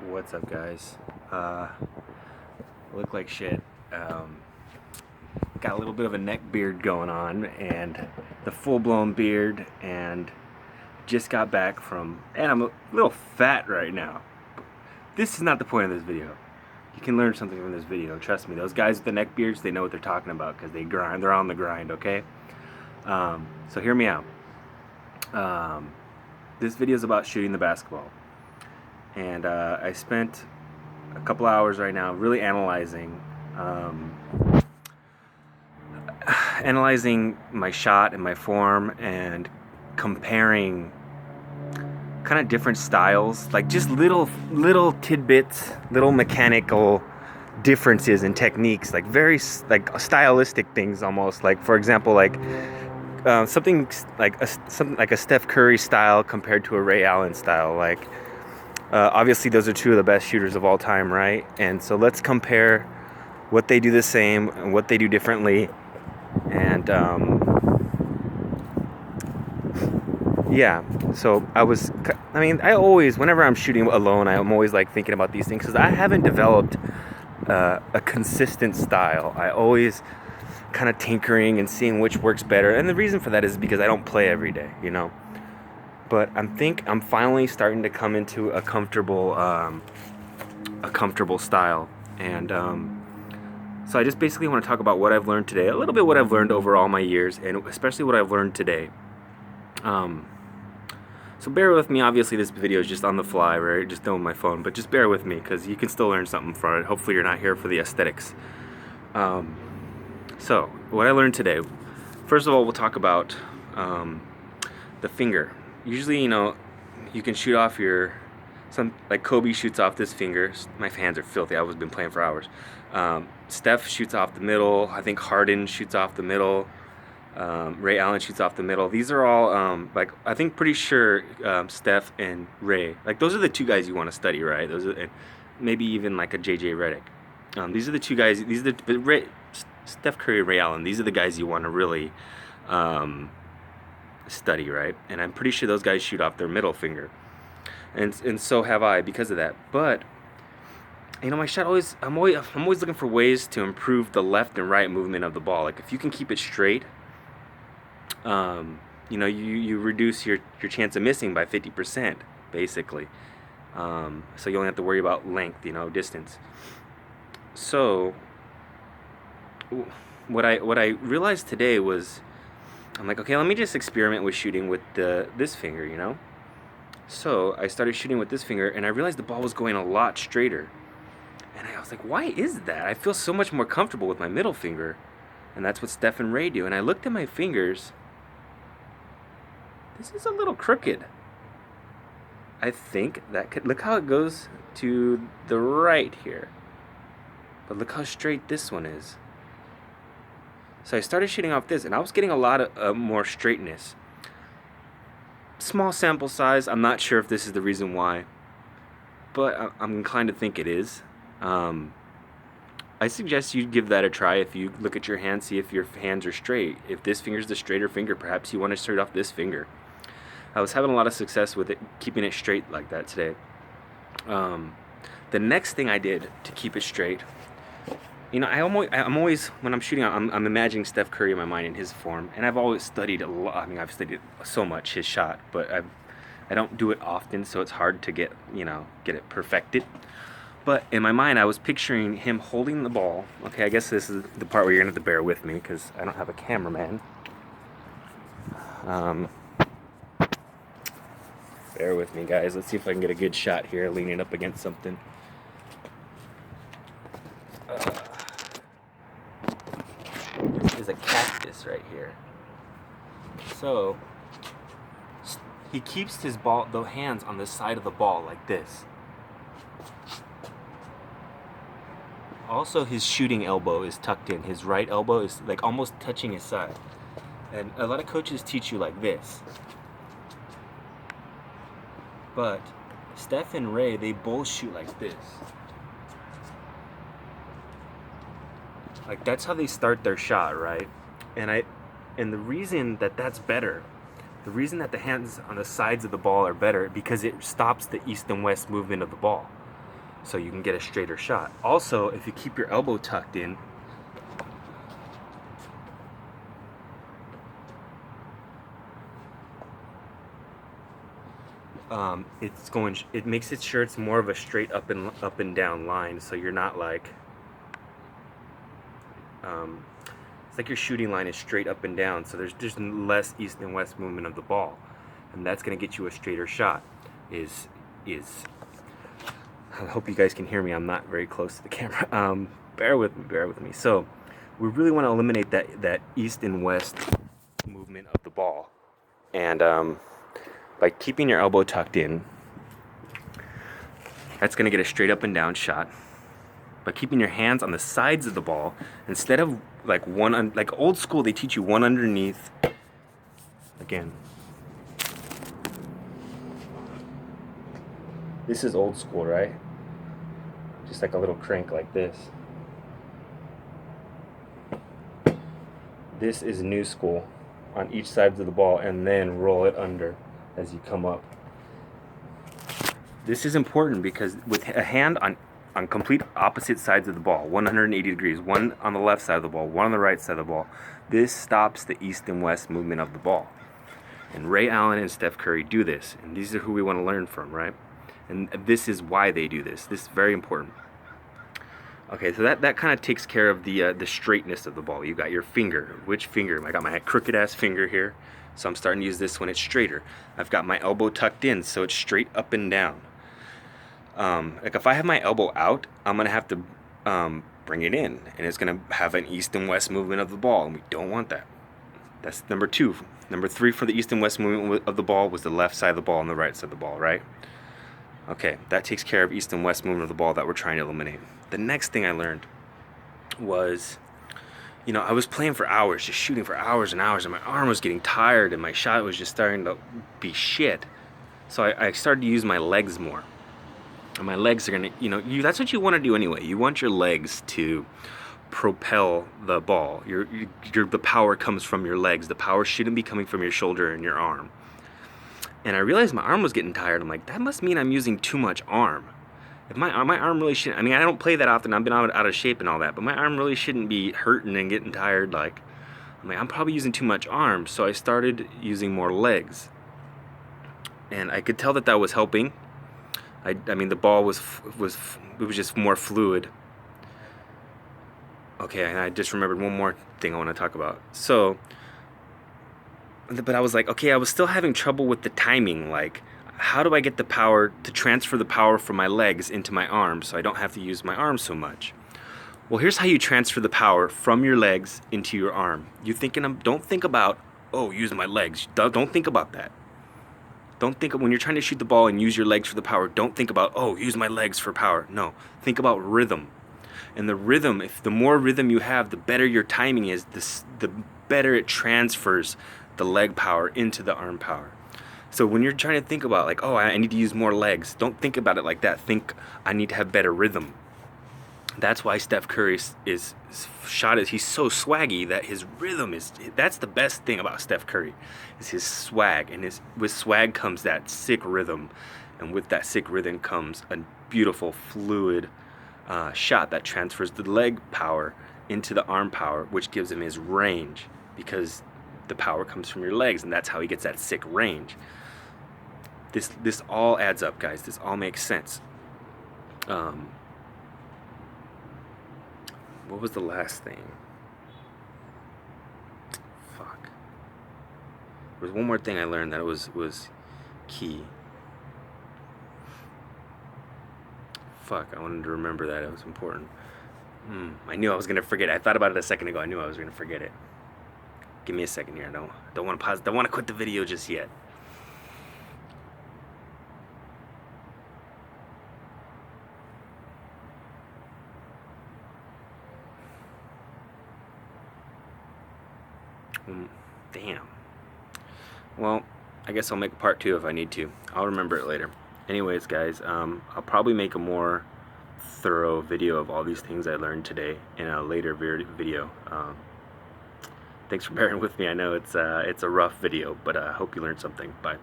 What's up, guys? Look like shit. Got a little bit of a neck beard going on, and the full-blown beard, and just got back from, and I'm a little fat right now. This is not the point of this video. You can learn something from this video. Trust me, those guys with the neck beards, they know what they're talking about because they grind. They're on the grind, okay? So hear me out. This video is about shooting the basketball. And I spent a couple hours right now really analyzing my shot and my form, and comparing kind of different styles, like just little tidbits, little mechanical differences in techniques, like very like stylistic things almost. Like, for example, like something like a Steph Curry style compared to a Ray Allen style. Like, obviously those are two of the best shooters of all time, right? And so let's compare what they do the same and what they do differently. And yeah, so I always, whenever I'm shooting alone, I'm always like thinking about these things because I haven't developed a consistent style. I always kind of tinkering and seeing which works better. And the reason for that is because I don't play every day, you know. But I'm finally starting to come into a comfortable style. And so I just basically want to talk about what I've learned today, a little bit what I've learned over all my years, and especially what I've learned today. So bear with me. Obviously this video is just on the fly, right? Just doing my phone, but just bear with me because you can still learn something from it. Hopefully you're not here for the aesthetics. So what I learned today, first of all, we'll talk about the finger. Usually, you know, you can shoot off like Kobe shoots off this finger. My hands are filthy. I've been playing for hours. Steph shoots off the middle. I think Harden shoots off the middle. Ray Allen shoots off the middle. These are all pretty sure Steph and Ray, like, those are the two guys you want to study, right? Those are, maybe even like a JJ Redick. These are the two guys. These are Steph Curry, Ray Allen. These are the guys you want to really study, right? And I'm pretty sure those guys shoot off their middle finger, and so have I because of that. But you know, my shot I'm always looking for ways to improve the left and right movement of the ball. Like, if you can keep it straight, you know, you reduce your chance of missing by 50%, basically. So you only have to worry about length, you know, distance. So what I realized today was, I'm like, okay, let me just experiment with shooting with this finger, you know. So I started shooting with this finger, and I realized the ball was going a lot straighter. And I was like, why is that? I feel so much more comfortable with my middle finger. And that's what Steph and Ray do. And I looked at my fingers. This is a little crooked. I think that could, look how it goes to the right here. But look how straight this one is. So I started shooting off this, and I was getting a lot of more straightness. Small sample size. I'm not sure if this is the reason why, but I'm inclined to think it is. I suggest you give that a try. If you look at your hands, see if your hands are straight. If this finger's the straighter finger, perhaps you want to start off this finger. I was having a lot of success with it, keeping it straight like that today. The next thing I did to keep it straight, you know, I'm always when I'm shooting, I'm imagining Steph Curry in my mind in his form, and I've always studied a lot. I mean, I've studied so much his shot, but I don't do it often, so it's hard to get it perfected. But in my mind, I was picturing him holding the ball. Okay, I guess this is the part where you're gonna have to bear with me because I don't have a cameraman. Bear with me, guys. Let's see if I can get a good shot here, leaning up against something. This is a cactus right here. So he keeps the hands on the side of the ball like this. Also, his shooting elbow is tucked in. His right elbow is like almost touching his side. And a lot of coaches teach you like this. But Steph and Ray, they both shoot like this. Like, that's how they start their shot, right? And the reason that that's better, the reason that the hands on the sides of the ball are better, because it stops the east and west movement of the ball. so you can get a straighter shot. Also, if you keep your elbow tucked in, it makes it sure it's more of a straight up and down line, so you're not like, it's like your shooting line is straight up and down, so there's less east and west movement of the ball, and that's going to get you a straighter shot. I hope you guys can hear me. I'm not very close to the camera. Bear with me. So we really want to eliminate that east and west movement of the ball, and by keeping your elbow tucked in, that's going to get a straight up and down shot. By keeping your hands on the sides of the ball, instead of like like old school, they teach you one underneath. Again, this is old school, right? Just like a little crank like this. This is new school, on each side of the ball, and then roll it under as you come up. This is important because with a hand on complete opposite sides of the ball, 180 degrees, one on the left side of the ball, one on the right side of the ball, this stops the east and west movement of the ball. And Ray Allen and Steph Curry do this, and these are who we want to learn from, right? And this is why they do this. This is very important. Okay, so that kind of takes care of the straightness of the ball. You got your finger. Which finger? I got my crooked ass finger here, so I'm starting to use this when it's straighter. I've got my elbow tucked in, so it's straight up and down. Like if I have my elbow out, I'm gonna have to bring it in, and it's gonna have an east and west movement of the ball, and we don't want that. That's number 2. Number 3 for the east and west movement of the ball was the left side of the ball and the right side of the ball, right? Okay, that takes care of east and west movement of the ball that we're trying to eliminate. The next thing I learned was, I was playing for hours, just shooting for hours and hours, and my arm was getting tired, and my shot was just starting to be shit. So I started to use my legs more. And my legs are gonna, that's what you want to do anyway. You want your legs to propel the ball. The power comes from your legs. The power shouldn't be coming from your shoulder and your arm. And I realized my arm was getting tired. I'm like, that must mean I'm using too much arm. If my arm really shouldn't, I don't play that often. I've been out of shape and all that, but my arm really shouldn't be hurting and getting tired. I'm probably using too much arm. So I started using more legs. And I could tell that was helping. The ball was just more fluid. Okay, and I just remembered one more thing I want to talk about. So, but I was like, okay, I was still having trouble with the timing. Like, how do I get the power to transfer the power from my legs into my arms so I don't have to use my arms so much? Well, here's how you transfer the power from your legs into your arm. Don't think about, use my legs. Don't think about that. Don't think when you're trying to shoot the ball and use your legs for the power, don't think about, use my legs for power. No, think about rhythm. And the rhythm, the more rhythm you have, the better your timing is, the better it transfers the leg power into the arm power. So when you're trying to think about I need to use more legs, don't think about it like that. Think, I need to have better rhythm. That's why Steph Curry's shot is, he's so swaggy that his rhythm that's the best thing about Steph Curry, is his swag. And with swag comes that sick rhythm. And with that sick rhythm comes a beautiful, fluid shot that transfers the leg power into the arm power, which gives him his range, because the power comes from your legs, and that's how he gets that sick range. This all adds up, guys. This all makes sense. What was the last thing? Fuck. There was one more thing I learned that was key. Fuck, I wanted to remember that. It was important. I knew I was gonna forget it. I thought about it a second ago. I knew I was gonna forget it. Give me a second here. I don't want to pause. Don't want to quit the video just yet. Damn. Well, I guess I'll make a part 2 if I need to. I'll remember it later. Anyways, guys, I'll probably make a more thorough video of all these things I learned today in a later video. Thanks for bearing with me. I know it's a rough video, but I hope you learned something. Bye.